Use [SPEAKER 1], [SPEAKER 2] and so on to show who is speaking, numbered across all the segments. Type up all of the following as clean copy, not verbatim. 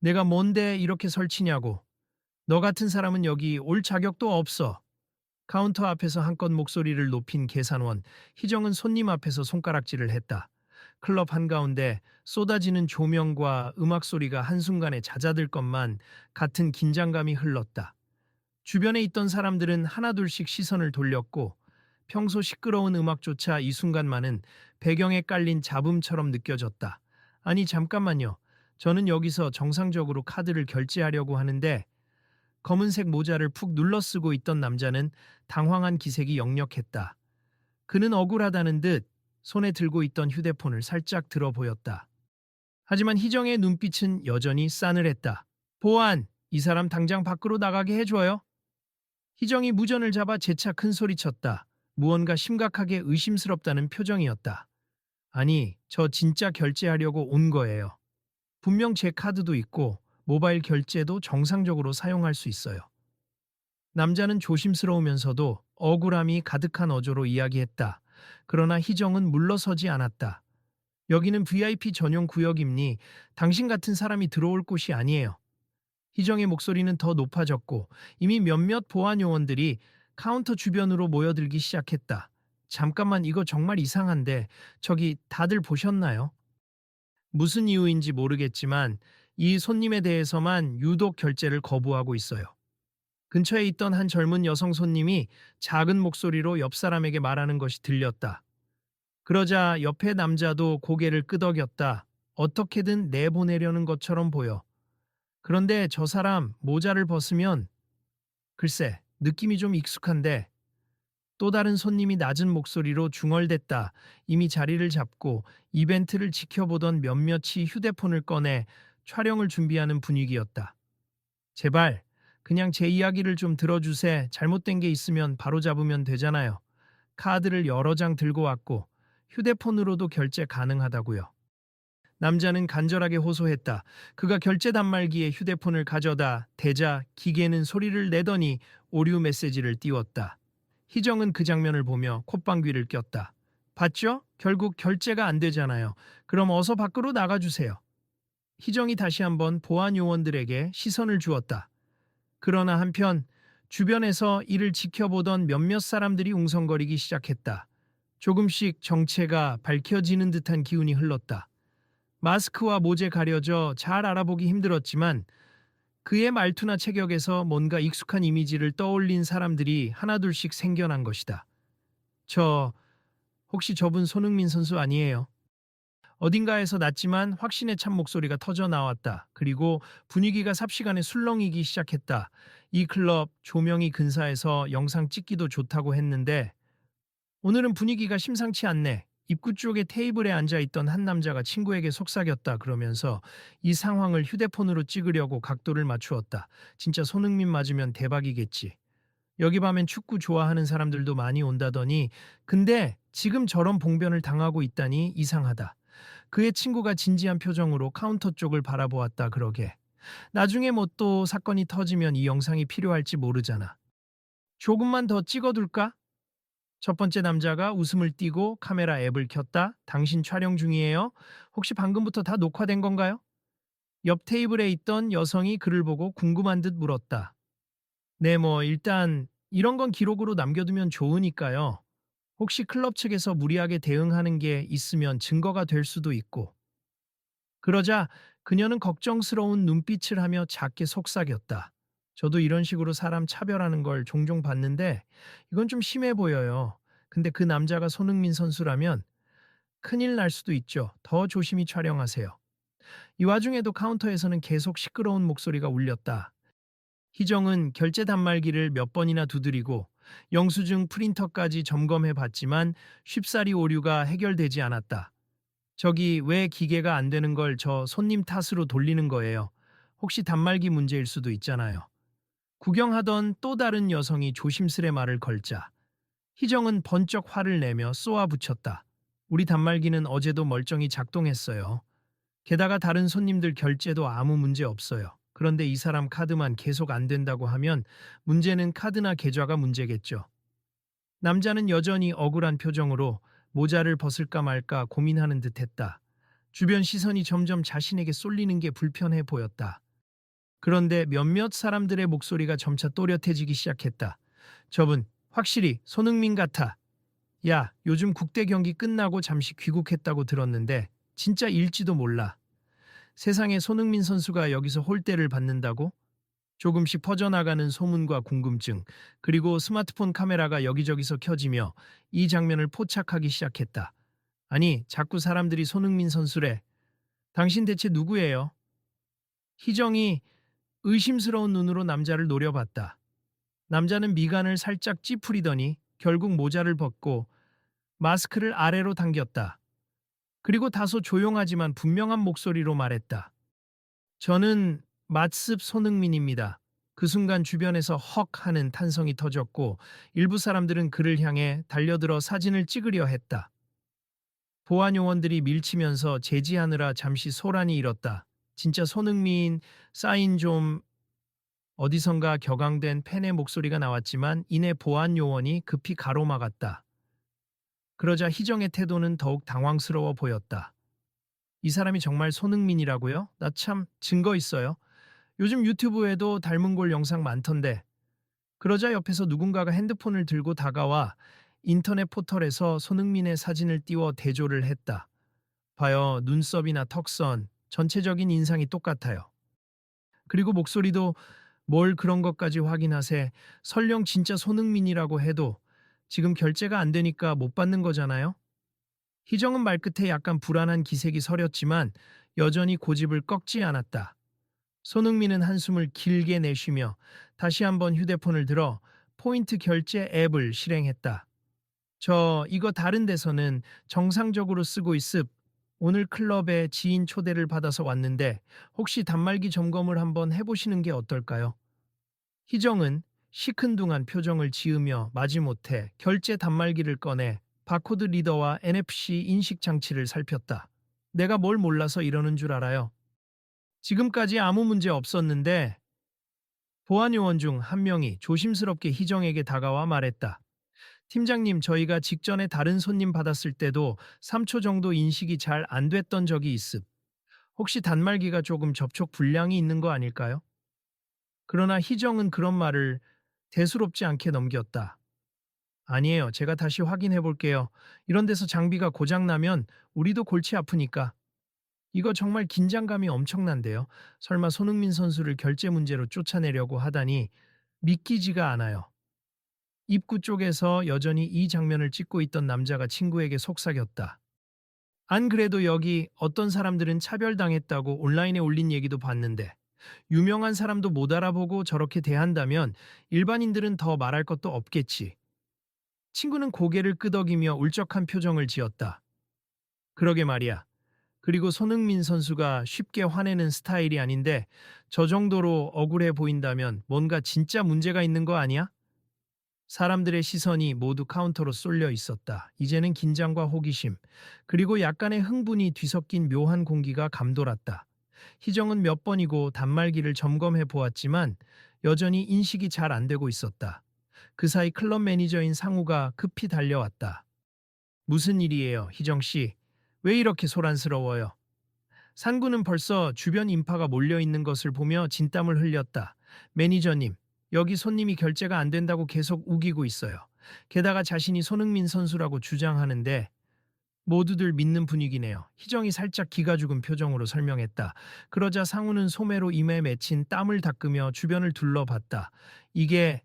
[SPEAKER 1] 내가 뭔데 이렇게 설치냐고. 너 같은 사람은 여기 올 자격도 없어. 카운터 앞에서 한껏 목소리를 높인 계산원. 희정은 손님 앞에서 손가락질을 했다. 클럽 한가운데 쏟아지는 조명과 음악 소리가 한순간에 잦아들 것만 같은 긴장감이 흘렀다. 주변에 있던 사람들은 하나둘씩 시선을 돌렸고 평소 시끄러운 음악조차 이 순간만은 배경에 깔린 잡음처럼 느껴졌다. 아니 잠깐만요. 저는 여기서 정상적으로 카드를 결제하려고 하는데. 검은색 모자를 푹 눌러쓰고 있던 남자는 당황한 기색이 역력했다. 그는 억울하다는 듯 손에 들고 있던 휴대폰을 살짝 들어 보였다. 하지만 희정의 눈빛은 여전히 싸늘했다. 보안, 이 사람 당장 밖으로 나가게 해줘요. 희정이 무전을 잡아 재차 큰 소리쳤다. 무언가 심각하게 의심스럽다는 표정이었다. 아니, 저 진짜 결제하려고 온 거예요. 분명 제 카드도 있고 모바일 결제도 정상적으로 사용할 수 있어요. 남자는 조심스러우면서도 억울함이 가득한 어조로 이야기했다. 그러나 희정은 물러서지 않았다. 여기는 VIP 전용 구역이니 당신 같은 사람이 들어올 곳이 아니에요. 희정의 목소리는 더 높아졌고 이미 몇몇 보안 요원들이 카운터 주변으로 모여들기 시작했다. 잠깐만 이거 정말 이상한데 저기 다들 보셨나요? 무슨 이유인지 모르겠지만 이 손님에 대해서만 유독 결제를 거부하고 있어요. 근처에 있던 한 젊은 여성 손님이 작은 목소리로 옆 사람에게 말하는 것이 들렸다. 그러자 옆에 남자도 고개를 끄덕였다. 어떻게든 내보내려는 것처럼 보여. 그런데 저 사람 모자를 벗으면 글쎄 느낌이 좀 익숙한데. 또 다른 손님이 낮은 목소리로 중얼댔다. 이미 자리를 잡고 이벤트를 지켜보던 몇몇이 휴대폰을 꺼내 촬영을 준비하는 분위기였다. 제발 그냥 제 이야기를 좀 들어주세. 잘못된 게 있으면 바로 잡으면 되잖아요. 카드를 여러 장 들고 왔고 휴대폰으로도 결제 가능하다고요. 남자는 간절하게 호소했다. 그가 결제 단말기에 휴대폰을 가져다 대자 기계는 소리를 내더니 오류 메시지를 띄웠다. 희정은 그 장면을 보며 콧방귀를 꼈다. 봤죠? 결국 결제가 안 되잖아요. 그럼 어서 밖으로 나가주세요. 희정이 다시 한번 보안 요원들에게 시선을 주었다. 그러나 한편 주변에서 이를 지켜보던 몇몇 사람들이 웅성거리기 시작했다. 조금씩 정체가 밝혀지는 듯한 기운이 흘렀다. 마스크와 모재 가려져 잘 알아보기 힘들었지만 그의 말투나 체격에서 뭔가 익숙한 이미지를 떠올린 사람들이 하나둘씩 생겨난 것이다. 혹시 저분 손흥민 선수 아니에요? 어딘가에서 낮지만 확신에 찬 목소리가 터져 나왔다. 그리고 분위기가 삽시간에 술렁이기 시작했다. 이 클럽 조명이 근사해서 영상 찍기도 좋다고 했는데 오늘은 분위기가 심상치 않네. 입구 쪽에 테이블에 앉아있던 한 남자가 친구에게 속삭였다 그러면서 이 상황을 휴대폰으로 찍으려고 각도를 맞추었다. 진짜 손흥민 맞으면 대박이겠지. 여기 밤엔 축구 좋아하는 사람들도 많이 온다더니 근데 지금 저런 봉변을 당하고 있다니 이상하다. 그의 친구가 진지한 표정으로 카운터 쪽을 바라보았다 그러게. 나중에 뭐 또 사건이 터지면 이 영상이 필요할지 모르잖아. 조금만 더 찍어둘까? 첫 번째 남자가 웃음을 띠고 카메라 앱을 켰다. 당신 촬영 중이에요? 혹시 방금부터 다 녹화된 건가요? 옆 테이블에 있던 여성이 그를 보고 궁금한 듯 물었다. 네, 뭐 일단 이런 건 기록으로 남겨두면 좋으니까요. 혹시 클럽 측에서 무리하게 대응하는 게 있으면 증거가 될 수도 있고. 그러자 그녀는 걱정스러운 눈빛을 하며 작게 속삭였다. 저도 이런 식으로 사람 차별하는 걸 종종 봤는데 이건 좀 심해 보여요. 근데 그 남자가 손흥민 선수라면 큰일 날 수도 있죠. 더 조심히 촬영하세요. 이 와중에도 카운터에서는 계속 시끄러운 목소리가 울렸다. 희정은 결제 단말기를 몇 번이나 두드리고 영수증 프린터까지 점검해 봤지만 쉽사리 오류가 해결되지 않았다. 저기 왜 기계가 안 되는 걸 저 손님 탓으로 돌리는 거예요. 혹시 단말기 문제일 수도 있잖아요. 구경하던 또 다른 여성이 조심스레 말을 걸자 희정은 번쩍 화를 내며 쏘아붙였다. 우리 단말기는 어제도 멀쩡히 작동했어요. 게다가 다른 손님들 결제도 아무 문제 없어요. 그런데 이 사람 카드만 계속 안 된다고 하면 문제는 카드나 계좌가 문제겠죠. 남자는 여전히 억울한 표정으로 모자를 벗을까 말까 고민하는 듯 했다. 주변 시선이 점점 자신에게 쏠리는 게 불편해 보였다. 그런데 몇몇 사람들의 목소리가 점차 또렷해지기 시작했다. 저분, 확실히 손흥민 같아. 야, 요즘 국대 경기 끝나고 잠시 귀국했다고 들었는데 진짜 일지도 몰라. 세상에 손흥민 선수가 여기서 홀대를 받는다고? 조금씩 퍼져나가는 소문과 궁금증, 그리고 스마트폰 카메라가 여기저기서 켜지며 이 장면을 포착하기 시작했다. 아니, 자꾸 사람들이 손흥민 선수래. 당신 대체 누구예요? 희정이 의심스러운 눈으로 남자를 노려봤다. 남자는 미간을 살짝 찌푸리더니 결국 모자를 벗고 마스크를 아래로 당겼다. 그리고 다소 조용하지만 분명한 목소리로 말했다. 저는 맛습 손흥민입니다. 그 순간 주변에서 헉 하는 탄성이 터졌고 일부 사람들은 그를 향해 달려들어 사진을 찍으려 했다. 보안 요원들이 밀치면서 제지하느라 잠시 소란이 일었다. 진짜 손흥민 사인 좀. 어디선가 격앙된 팬의 목소리가 나왔지만 이내 보안 요원이 급히 가로막았다. 그러자 희정의 태도는 더욱 당황스러워 보였다. 이 사람이 정말 손흥민이라고요? 나 참 증거 있어요. 요즘 유튜브에도 닮은 골 영상 많던데. 그러자 옆에서 누군가가 핸드폰을 들고 다가와 인터넷 포털에서 손흥민의 사진을 띄워 대조를 했다. 봐요, 눈썹이나 턱선, 전체적인 인상이 똑같아요. 그리고 목소리도 뭘 그런 것까지 확인하세. 설령 진짜 손흥민이라고 해도 지금 결제가 안 되니까 못 받는 거잖아요? 희정은 말끝에 약간 불안한 기색이 서렸지만 여전히 고집을 꺾지 않았다. 손흥민은 한숨을 길게 내쉬며 다시 한번 휴대폰을 들어 포인트 결제 앱을 실행했다. 저 이거 다른 데서는 정상적으로 쓰고 있습. 오늘 클럽에 지인 초대를 받아서 왔는데 혹시 단말기 점검을 한번 해보시는 게 어떨까요? 희정은 시큰둥한 표정을 지으며 마지못해 결제 단말기를 꺼내 바코드 리더와 NFC 인식 장치를 살폈다. 내가 뭘 몰라서 이러는 줄 알아요. 지금까지 아무 문제 없었는데 보안 요원 중 한 명이 조심스럽게 희정에게 다가와 말했다. 팀장님, 저희가 직전에 다른 손님 받았을 때도 3초 정도 인식이 잘 안 됐던 적이 있음. 혹시 단말기가 조금 접촉 불량이 있는 거 아닐까요? 그러나 희정은 그런 말을 대수롭지 않게 넘겼다. 아니에요. 제가 다시 확인해 볼게요. 이런 데서 장비가 고장나면 우리도 골치 아프니까. 이거 정말 긴장감이 엄청난데요. 설마 손흥민 선수를 결제 문제로 쫓아내려고 하다니 믿기지가 않아요. 입구 쪽에서 여전히 이 장면을 찍고 있던 남자가 친구에게 속삭였다. 안 그래도 여기 어떤 사람들은 차별당했다고 온라인에 올린 얘기도 봤는데 유명한 사람도 못 알아보고 저렇게 대한다면 일반인들은 더 말할 것도 없겠지. 친구는 고개를 끄덕이며 울적한 표정을 지었다. 그러게 말이야. 그리고 손흥민 선수가 쉽게 화내는 스타일이 아닌데 저 정도로 억울해 보인다면 뭔가 진짜 문제가 있는 거 아니야? 사람들의 시선이 모두 카운터로 쏠려 있었다. 이제는 긴장과 호기심, 그리고 약간의 흥분이 뒤섞인 묘한 공기가 감돌았다. 희정은 몇 번이고 단말기를 점검해 보았지만 여전히 인식이 잘 안 되고 있었다. 그 사이 클럽 매니저인 상우가 급히 달려왔다. 무슨 일이에요, 희정 씨? 왜 이렇게 소란스러워요? 상구는 벌써 주변 인파가 몰려 있는 것을 보며 진땀을 흘렸다. 매니저님, 여기 손님이 결제가 안 된다고 계속 우기고 있어요. 게다가 자신이 손흥민 선수라고 주장하는데 모두들 믿는 분위기네요. 희정이 살짝 기가 죽은 표정으로 설명했다. 그러자 상우는 소매로 이마에 맺힌 땀을 닦으며 주변을 둘러봤다. 이게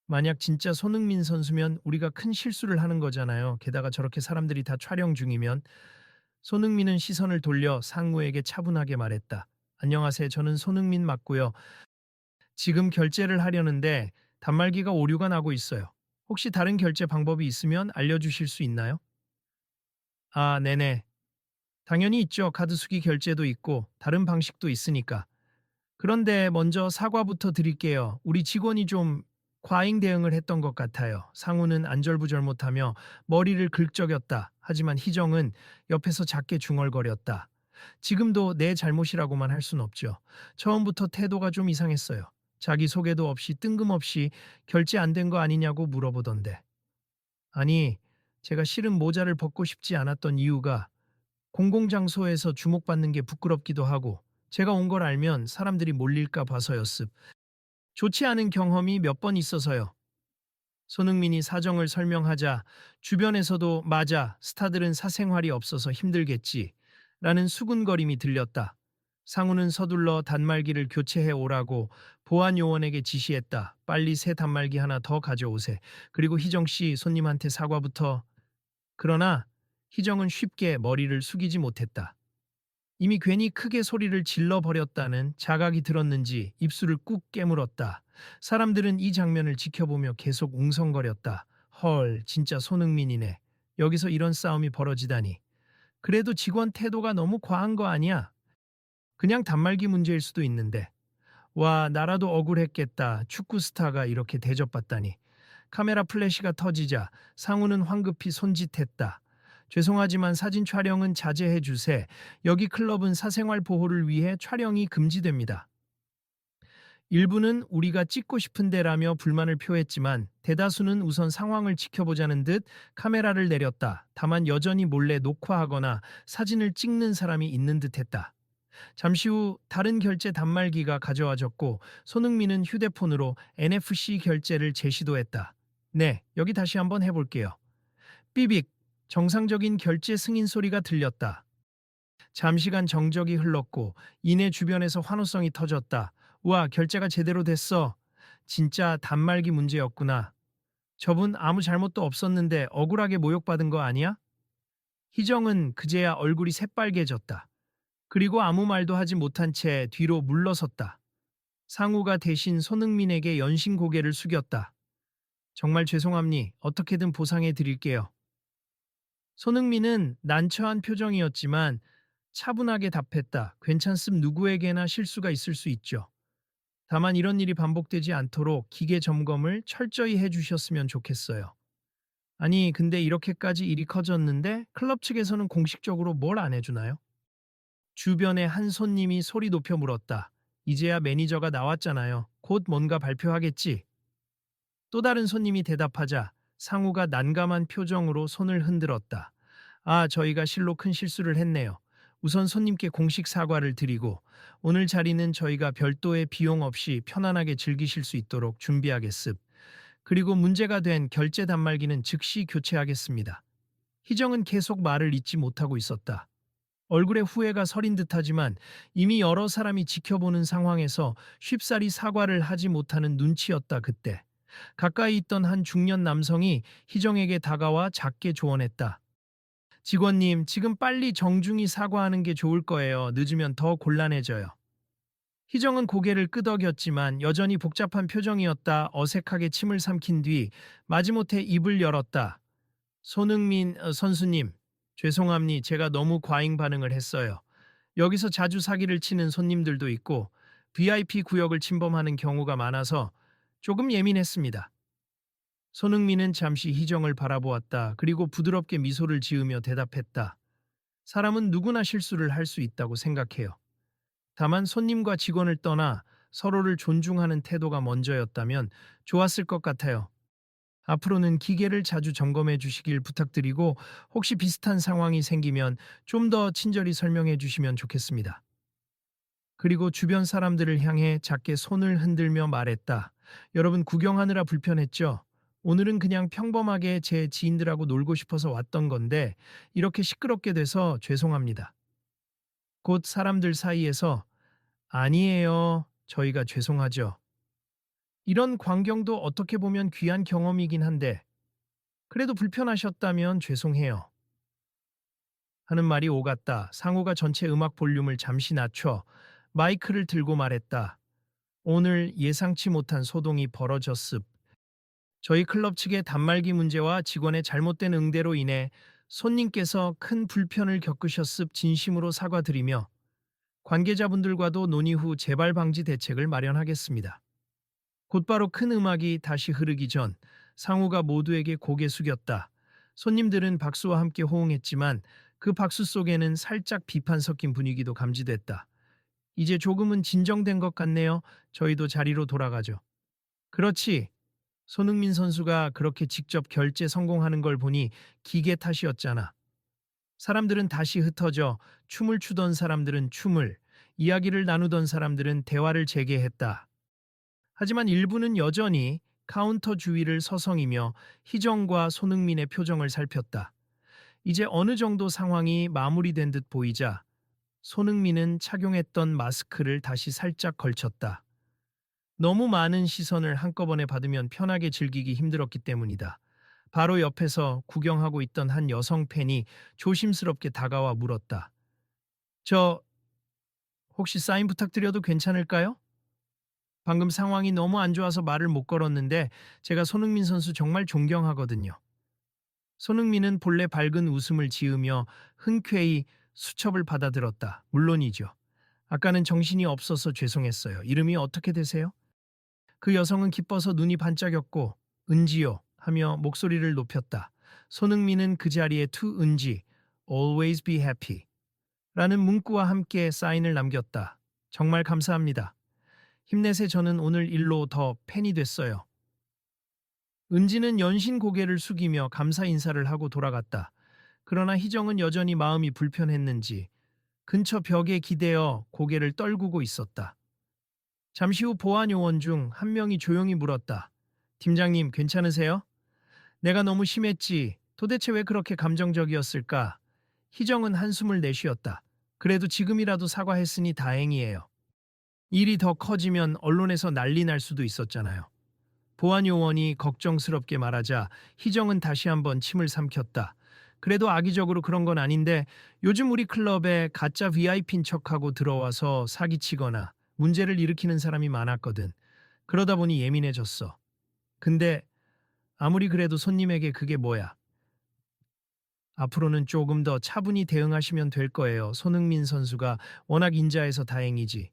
[SPEAKER 1] 만약 진짜 손흥민 선수면 우리가 큰 실수를 하는 거잖아요. 게다가 저렇게 사람들이 다 촬영 중이면. 손흥민은 시선을 돌려 상무에게 차분하게 말했다. 안녕하세요. 저는 손흥민 맞고요. 지금 결제를 하려는데 단말기가 오류가 나고 있어요. 혹시 다른 결제 방법이 있으면 알려주실 수 있나요? 아, 네네. 당연히 있죠. 카드 수기 결제도 있고 다른 방식도 있으니까. 그런데 먼저 사과부터 드릴게요. 우리 직원이 좀 과잉 대응을 했던 것 같아요. 상우는 안절부절 못하며 머리를 긁적였다. 하지만 희정은 옆에서 작게 중얼거렸다. 지금도 내 잘못이라고만 할 순 없죠. 처음부터 태도가 좀 이상했어요. 자기 소개도 없이 뜬금없이 결제 안 된 거 아니냐고 물어보던데. 아니, 제가 실은 모자를 벗고 싶지 않았던 이유가 공공장소에서 주목받는 게 부끄럽기도 하고 제가 온 걸 알면 사람들이 몰릴까 봐서였습. 좋지 않은 경험이 몇 번 있어서요. 손흥민이 사정을 설명하자 주변에서도 맞아, 스타들은 사생활이 없어서 힘들겠지 라는 수군거림이 들렸다. 상우는 서둘러 단말기를 교체해 오라고 보안 요원에게 지시했다. 빨리 새 단말기 하나 더 가져오세. 그리고 희정 씨 손님한테 사과부터. 그러나 희정은 쉽게 머리를 숙이지 못했다. 이미 괜히 크게 소리를 질러버렸다는 자각이 들었는지 입술을 꾹 깨물었다. 사람들은 이 장면을 지켜보며 계속 웅성거렸다. 헐, 진짜 손흥민이네. 여기서 이런 싸움이 벌어지다니. 그래도 직원 태도가 너무 과한 거 아니야? 그냥 단말기 문제일 수도 있는데. 와, 나라도 억울했겠다. 축구 스타가 이렇게 대접받다니. 카메라 플래시가 터지자 상우는 황급히 손짓했다. 죄송하지만 사진 촬영은 자제해 주세. 여기 클럽은 사생활 보호를 위해 촬영이 금지됩니다. 일부는 우리가 찍고 싶은데라며 불만을 표했지만 대다수는 우선 상황을 지켜보자는 듯 카메라를 내렸다. 다만 여전히 몰래 녹화하거나 사진을 찍는 사람이 있는 듯했다. 잠시 후 다른 결제 단말기가 가져와졌고 손흥민은 휴대폰으로 NFC 결제를 재시도했다. 네, 여기 다시 한번 해볼게요. 삐빅, 정상적인 결제 승인 소리가 들렸다. 잠시간 정적이 흘렀고 이내 주변에서 환호성이 터졌다. 우와, 결제가 제대로 됐어. 진짜 단말기 문제였구나. 저분 아무 잘못도 없었는데 억울하게 모욕받은 거 아니야? 희정은 그제야 얼굴이 새빨개졌다. 그리고 아무 말도 하지 못한 채 뒤로 물러섰다. 상우가 대신 손흥민에게 연신 고개를 숙였다. 정말 죄송합니. 어떻게든 보상해 드릴게요. 손흥민은 난처한 표정이었지만 차분하게 답했다. 괜찮음, 누구에게나 실수가 있을 수 있죠. 다만 이런 일이 반복되지 않도록 기계 점검을 철저히 해주셨으면 좋겠어요. 아니, 근데 이렇게까지 일이 커졌는데 클럽 측에서는 공식적으로 뭘 안 해주나요? 주변에 한 손님이 소리 높여 물었다. 이제야 매니저가 나왔잖아요. 곧 뭔가 발표하겠지. 또 다른 손님이 대답하자 상우가 난감한 표정으로 손을 흔들었다. 아, 저희가 실로 큰 실수를 했네요. 우선 손님께 공식 사과를 드리고 오늘 자리는 저희가 별도의 비용 없이 편안하게 즐기실 수 있도록 준비하겠습. 그리고 문제가 된 결제 단말기는 즉시 교체하겠습니다. 희정은 계속 말을 잇지 못하고 있었다. 얼굴에 후회가 서린 듯하지만 이미 여러 사람이 지켜보는 상황에서 쉽사리 사과를 하지 못하는 눈치였다. 그때 가까이 있던 한 중년 남성이 희정에게 다가와 작게 조언했다. 직원님, 지금 빨리 정중히 사과하는 게 좋을 거예요. 늦으면 더 곤란해져요. 희정은 고개를 끄덕였지만 여전히 복잡한 표정이었다. 어색하게 침을 삼킨 뒤 마지못해 입을 열었다. 손흥민 선수님, 죄송합니. 제가 너무 과잉 반응을 했어요. 여기서 자주 사기를 치는 손님들도 있고 VIP 구역을 침범하는 경우가 많아서 조금 예민했습니다. 손흥민은 잠시 희정을 바라보았다. 그리고 부드럽게 미소를 지으며 대답했다. 사람은 누구나 실수를 할 수 있다고 생각해요. 다만 손님과 직원을 떠나 서로를 존중하는 태도가 먼저였다면 좋았을 것 같아요. 앞으로는 기계를 자주 점검해 주시길 부탁드리고 혹시 비슷한 상황이 생기면 좀 더 친절히 설명해 주시면 좋겠습니다. 그리고 주변 사람들을 향해 작게 손을 흔들며 말했다. 여러분, 구경하느라 불편했죠? 오늘은 그냥 평범하게 제 지인들하고 놀고 싶어서 왔던 건데 이렇게 시끄럽게 돼서 죄송합니다. 곧 사람들 사이에서 아니에요. 저희가 죄송하죠. 이런 광경도 어떻게 보면 귀한 경험이긴 한데 그래도 불편하셨다면 죄송해요. 하는 말이 오갔다. 상우가 전체 음악 볼륨을 잠시 낮춰 마이크를 들고 말했다. 오늘 예상치 못한 소동이 벌어졌습. 저희 클럽 측의 단말기 문제와 직원의 잘못된 응대로 인해 손님께서 큰 불편을 겪으셨습. 진심으로 사과드리며 관계자분들과도 논의 후 재발 방지 대책을 마련하겠습니다. 곧바로 큰 음악이 다시 흐르기 전 상우가 모두에게 고개 숙였다. 손님들은 박수와 함께 호응했지만 그 박수 속에는 살짝 비판 섞인 분위기도 감지됐다. 이제 조금은 진정된 것 같네요. 저희도 자리로 돌아가죠. 그렇지. 손흥민 선수가 그렇게 직접 결제 성공하는 걸 보니 기계 탓이었잖아. 사람들은 다시 흩어져 춤을 추던 사람들은 춤을, 이야기를 나누던 사람들은 대화를 재개했다. 하지만 일부는 여전히 카운터 주위를 서성이며 희정과 손흥민의 표정을 살폈다. 이제 어느 정도 상황이 마무리된 듯 보이자 손흥민은 착용했던 마스크를 다시 살짝 걸쳤다. 너무 많은 시선을 한꺼번에 받으면 편하게 즐기기 힘들었기 때문이다. 바로 옆에서 구경하고 있던 한 여성 팬이 조심스럽게 다가와 물었다. 저 혹시 사인 부탁드려도 괜찮을까요? 방금 상황이 너무 안 좋아서 말을 못 걸었는데 제가 손흥민 선수 정말 존경하거든요. 손흥민은 본래 밝은 웃음을 지으며 흔쾌히 수첩을 받아들었다. 물론이죠. 아까는 정신이 없어서 죄송했어요. 이름이 어떻게 되세요? 그 여성은 기뻐서 눈이 반짝였고 은지요 하며 목소리를 높였다. 손흥민은 그 자리에 to 은지, always be happy 라는 문구와 함께 사인을 남겼다. 정말 감사합니다. 힘내세 저는 오늘 일로 더 팬이 됐어요. 은지는 연신 고개를 숙이며 감사 인사를 하고 돌아갔다. 그러나 희정은 여전히 마음이 불편했는지 근처 벽에 기대어 고개를 떨구고 있었다. 잠시 후 보안 요원 중 한 명이 조용히 물었다. 팀장님 괜찮으세요? 내가 너무 심했지. 도대체 왜 그렇게 감정적이었을까? 희정은 한숨을 내쉬었다. 그래도 지금이라도 사과했으니 다행이에요. 일이 더 커지면 언론에서 난리 날 수도 있었잖아요. 보안 요원이 걱정스럽게 말하자 희정은 다시 한번 침을 삼켰다. 그래도 악의적으로 그런 건 아닌데 요즘 우리 클럽에 가짜 VIP인 척하고 들어와서 사기치거나 문제를 일으키는 사람이 많았거든. 그러다 보니 예민해졌어. 근데 아무리 그래도 손님에게 그게 뭐야. 앞으로는 조금 더 차분히 대응하시면 될 거예요. 손흥민 선수가 워낙 인자해서 다행이지.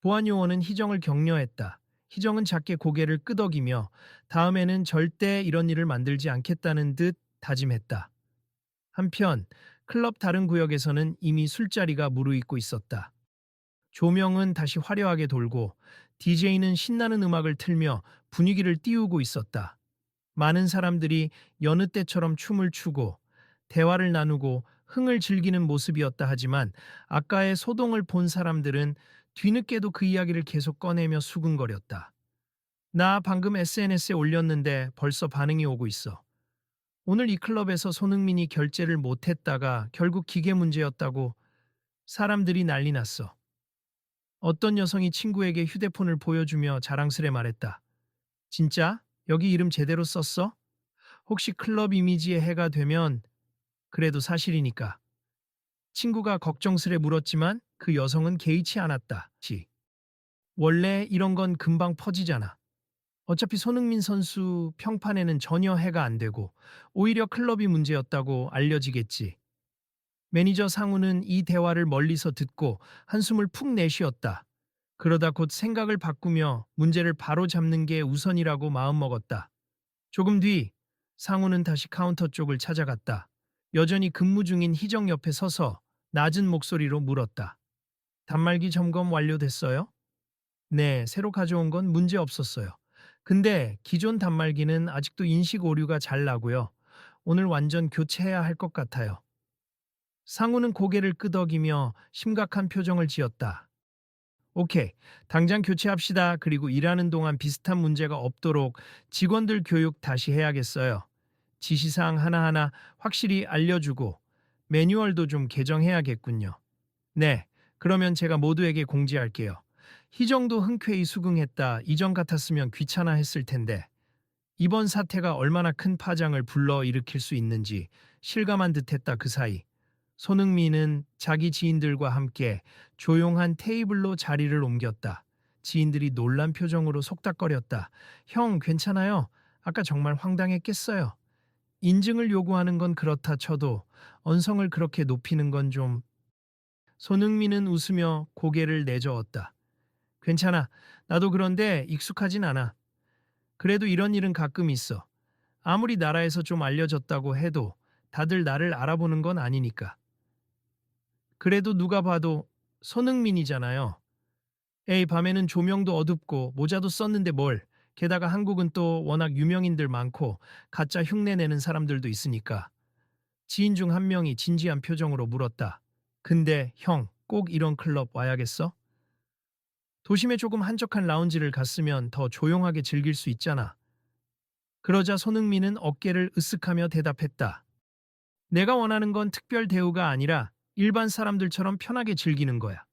[SPEAKER 1] 보안 요원은 희정을 격려했다. 희정은 작게 고개를 끄덕이며 다음에는 절대 이런 일을 만들지 않겠다는 듯 다짐했다. 한편 클럽 다른 구역에서는 이미 술자리가 무르익고 있었다. 조명은 다시 화려하게 돌고 DJ는 신나는 음악을 틀며 분위기를 띄우고 있었다. 많은 사람들이 여느 때처럼 춤을 추고 대화를 나누고 흥을 즐기는 모습이었다 하지만 아까의 소동을 본 사람들은 뒤늦게도 그 이야기를 계속 꺼내며 수근거렸다. 나 방금 SNS에 올렸는데 벌써 반응이 오고 있어. 오늘 이 클럽에서 손흥민이 결제를 못했다가 결국 기계 문제였다고 사람들이 난리 났어. 어떤 여성이 친구에게 휴대폰을 보여주며 자랑스레 말했다. 진짜? 여기 이름 제대로 썼어? 혹시 클럽 이미지에 해가 되면 그래도 사실이니까. 친구가 걱정스레 물었지만 그 여성은 개의치 않았다. 원래 이런 건 금방 퍼지잖아. 어차피 손흥민 선수 평판에는 전혀 해가 안 되고 오히려 클럽이 문제였다고 알려지겠지. 매니저 상우는 이 대화를 멀리서 듣고 한숨을 푹 내쉬었다. 그러다 곧 생각을 바꾸며 문제를 바로 잡는 게 우선이라고 마음먹었다. 조금 뒤 상우는 다시 카운터 쪽을 찾아갔다. 여전히 근무 중인 희정 옆에 서서 낮은 목소리로 물었다. 단말기 점검 완료됐어요? 네, 새로 가져온 건 문제 없었어요. 근데 기존 단말기는 아직도 인식 오류가 잘 나고요. 오늘 완전 교체해야 할 것 같아요. 상우는 고개를 끄덕이며 심각한 표정을 지었다. 오케이, 당장 교체합시다. 그리고 일하는 동안 비슷한 문제가 없도록 직원들 교육 다시 해야겠어요. 지시사항 하나하나 확실히 알려주고 매뉴얼도 좀 개정해야겠군요. 네, 그러면 제가 모두에게 공지할게요. 희정도 흔쾌히 수긍했다. 이전 같았으면 귀찮아했을 텐데 이번 사태가 얼마나 큰 파장을 불러일으킬 수 있는지 실감한 듯했다. 그 사이 손흥민은 자기 지인들과 함께 조용한 테이블로 자리를 옮겼다. 지인들이 놀란 표정으로 속닥거렸다. 형, 괜찮아요? 아까 정말 황당했겠어요. 인증을 요구하는 건 그렇다 쳐도 언성을 그렇게 높이는 건 좀... 손흥민은 웃으며 고개를 내저었다. 괜찮아. 나도 그런데 익숙하진 않아. 그래도 이런 일은 가끔 있어. 아무리 나라에서 좀 알려졌다고 해도 다들 나를 알아보는 건 아니니까. 그래도 누가 봐도 손흥민이잖아요. 에이, 밤에는 조명도 어둡고 모자도 썼는데 뭘. 게다가 한국은 또 워낙 유명인들 많고 가짜 흉내 내는 사람들도 있으니까. 지인 중 한 명이 진지한 표정으로 물었다. 근데 형, 꼭 이런 클럽 와야겠어? 도심에 조금 한적한 라운지를 갔으면 더 조용하게 즐길 수 있잖아. 그러자 손흥민은 어깨를 으쓱하며 대답했다. 내가 원하는 건 특별 대우가 아니라 일반 사람들처럼 편하게 즐기는 거야.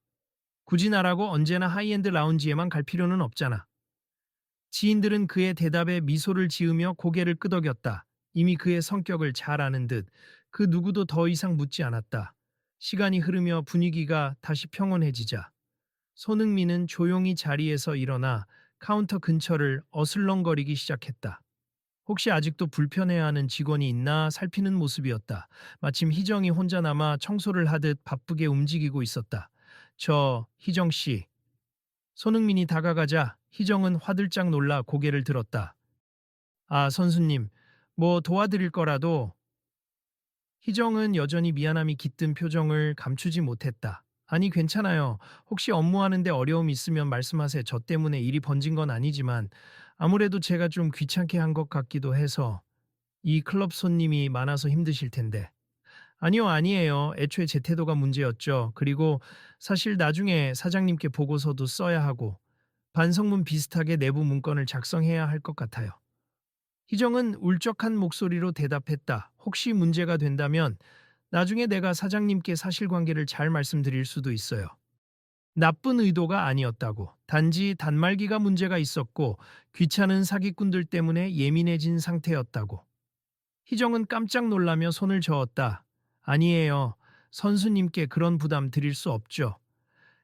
[SPEAKER 1] 굳이 나라고 언제나 하이엔드 라운지에만 갈 필요는 없잖아. 지인들은 그의 대답에 미소를 지으며 고개를 끄덕였다. 이미 그의 성격을 잘 아는 듯 그 누구도 더 이상 묻지 않았다. 시간이 흐르며 분위기가 다시 평온해지자 손흥민은 조용히 자리에서 일어나 카운터 근처를 어슬렁거리기 시작했다. 혹시 아직도 불편해하는 직원이 있나 살피는 모습이었다. 마침 희정이 혼자 남아 청소를 하듯 바쁘게 움직이고 있었다. 희정 씨. 손흥민이 다가가자 희정은 화들짝 놀라 고개를 들었다. 아, 선수님, 뭐 도와드릴 거라도. 희정은 여전히 미안함이 깃든 표정을 감추지 못했다. 아니, 괜찮아요. 혹시 업무하는데 어려움 있으면 말씀하세요. 저 때문에 일이 번진 건 아니지만 아무래도 제가 좀 귀찮게 한 것 같기도 해서. 이 클럽 손님이 많아서 힘드실 텐데. 아니요, 아니에요. 애초에 제 태도가 문제였죠. 그리고 사실 나중에 사장님께 보고서도 써야 하고 반성문 비슷하게 내부 문건을 작성해야 할 것 같아요. 희정은 울적한 목소리로 대답했다. 혹시 문제가 된다면 나중에 내가 사장님께 사실관계를 잘 말씀드릴 수도 있어요. 나쁜 의도가 아니었다고. 단지 단말기가 문제가 있었고 귀찮은 사기꾼들 때문에 예민해진 상태였다고. 희정은 깜짝 놀라며 손을 저었다. 아니에요. 선수님께 그런 부담 드릴 수 없죠.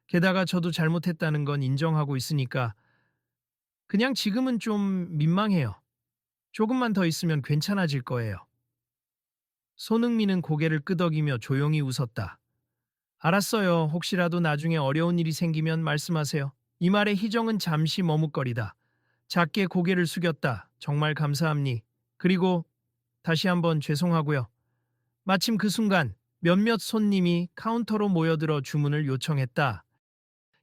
[SPEAKER 1] 게다가 저도 잘못했다는 건 인정하고 있으니까 그냥 지금은 좀 민망해요. 조금만 더 있으면 괜찮아질 거예요. 손흥민은 고개를 끄덕이며 조용히 웃었다. 알았어요. 혹시라도 나중에 어려운 일이 생기면 말씀하세요. 이 말에 희정은 잠시 머뭇거리다. 작게 고개를 숙였다. 정말 감사합니. 그리고 다시 한번 죄송하고요. 마침 그 순간 몇몇 손님이 카운터로 모여들어 주문을 요청했다.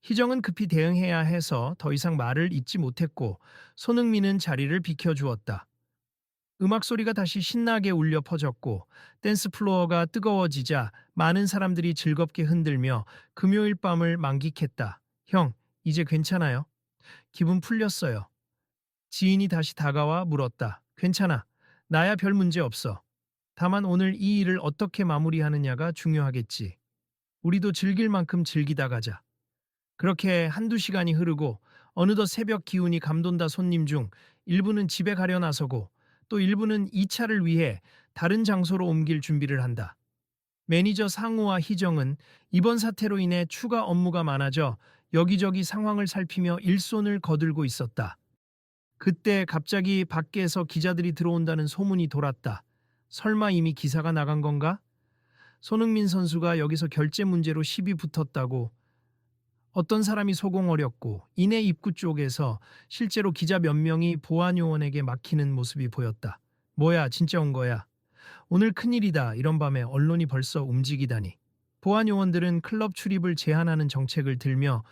[SPEAKER 1] 희정은 급히 대응해야 해서 더 이상 말을 잇지 못했고 손흥민은 자리를 비켜주었다. 음악 소리가 다시 신나게 울려 퍼졌고 댄스 플로어가 뜨거워지자 많은 사람들이 즐겁게 흔들며 금요일 밤을 만끽했다. 형, 이제 괜찮아요? 기분 풀렸어요. 지인이 다시 다가와 물었다. 괜찮아. 나야 별 문제 없어. 다만 오늘 이 일을 어떻게 마무리하느냐가 중요하겠지. 우리도 즐길 만큼 즐기다 가자. 그렇게 한두 시간이 흐르고 어느덧 새벽 기운이 감돈다. 손님 중 일부는 집에 가려 나서고 또 일부는 이 차를 위해 다른 장소로 옮길 준비를 한다. 매니저 상우와 희정은 이번 사태로 인해 추가 업무가 많아져 여기저기 상황을 살피며 일손을 거들고 있었다. 그때 갑자기 밖에서 기자들이 들어온다는 소문이 돌았다. 설마 이미 기사가 나간 건가? 손흥민 선수가 여기서 결제 문제로 시비 붙었다고. 어떤 사람이 소공어렸고 이내 입구 쪽에서 실제로 기자 몇 명이 보안 요원에게 막히는 모습이 보였다. 뭐야, 진짜 온 거야. 오늘 큰일이다. 이런 밤에 언론이 벌써 움직이다니. 보안 요원들은 클럽 출입을 제한하는 정책을 들며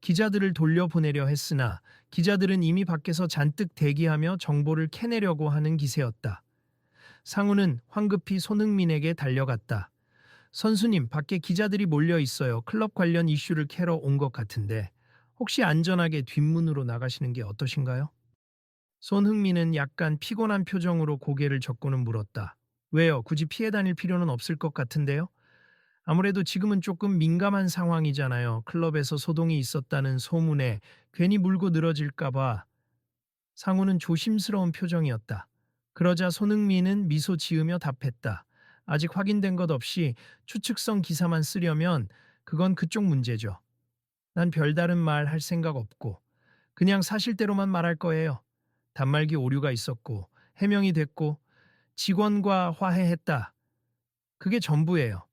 [SPEAKER 1] 기자들을 돌려보내려 했으나 기자들은 이미 밖에서 잔뜩 대기하며 정보를 캐내려고 하는 기세였다. 상우는 황급히 손흥민에게 달려갔다. 선수님, 밖에 기자들이 몰려 있어요. 클럽 관련 이슈를 캐러 온 것 같은데 혹시 안전하게 뒷문으로 나가시는 게 어떠신가요? 손흥민은 약간 피곤한 표정으로 고개를 젓고는 물었다. 왜요? 굳이 피해 다닐 필요는 없을 것 같은데요? 아무래도 지금은 조금 민감한 상황이잖아요. 클럽에서 소동이 있었다는 소문에 괜히 물고 늘어질까봐. 상우는 조심스러운 표정이었다. 그러자 손흥민은 미소 지으며 답했다. 아직 확인된 것 없이 추측성 기사만 쓰려면 그건 그쪽 문제죠. 난 별다른 말 할 생각 없고 그냥 사실대로만 말할 거예요. 단말기 오류가 있었고 해명이 됐고 직원과 화해했다. 그게 전부예요.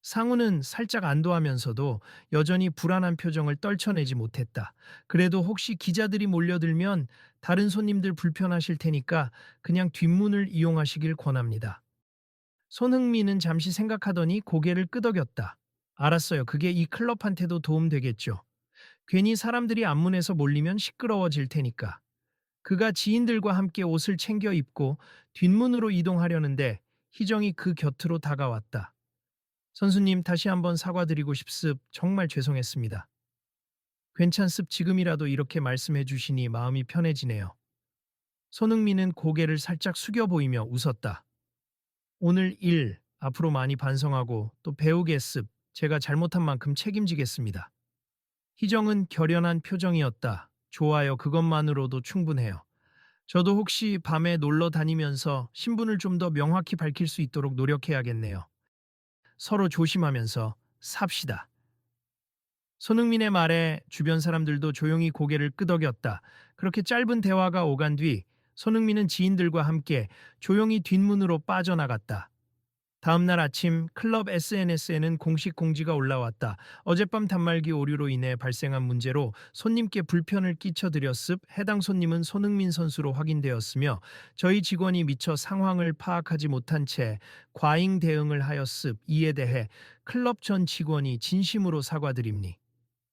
[SPEAKER 1] 상우는 살짝 안도하면서도 여전히 불안한 표정을 떨쳐내지 못했다. 그래도 혹시 기자들이 몰려들면 다른 손님들 불편하실 테니까 그냥 뒷문을 이용하시길 권합니다. 손흥민은 잠시 생각하더니 고개를 끄덕였다. 알았어요. 그게 이 클럽한테도 도움되겠죠. 괜히 사람들이 앞문에서 몰리면 시끄러워질 테니까. 그가 지인들과 함께 옷을 챙겨 입고 뒷문으로 이동하려는데 희정이 그 곁으로 다가왔다. 선수님 다시 한번 사과드리고 싶습. 정말 죄송했습니다. 괜찮습. 지금이라도 이렇게 말씀해 주시니 마음이 편해지네요. 손흥민은 고개를 살짝 숙여 보이며 웃었다. 오늘 일 앞으로 많이 반성하고 또 배우겠습. 제가 잘못한 만큼 책임지겠습니다. 희정은 결연한 표정이었다. 좋아요. 그것만으로도 충분해요. 저도 혹시 밤에 놀러 다니면서 신분을 좀 더 명확히 밝힐 수 있도록 노력해야겠네요. 서로 조심하면서 삽시다. 손흥민의 말에 주변 사람들도 조용히 고개를 끄덕였다. 그렇게 짧은 대화가 오간 뒤 손흥민은 지인들과 함께 조용히 뒷문으로 빠져나갔다. 다음날 아침 클럽 SNS에는 공식 공지가 올라왔다. 어젯밤 단말기 오류로 인해 발생한 문제로 손님께 불편을 끼쳐드렸습. 해당 손님은 손흥민 선수로 확인되었으며 저희 직원이 미처 상황을 파악하지 못한 채 과잉 대응을 하였습. 이에 대해 클럽 전 직원이 진심으로 사과드립니.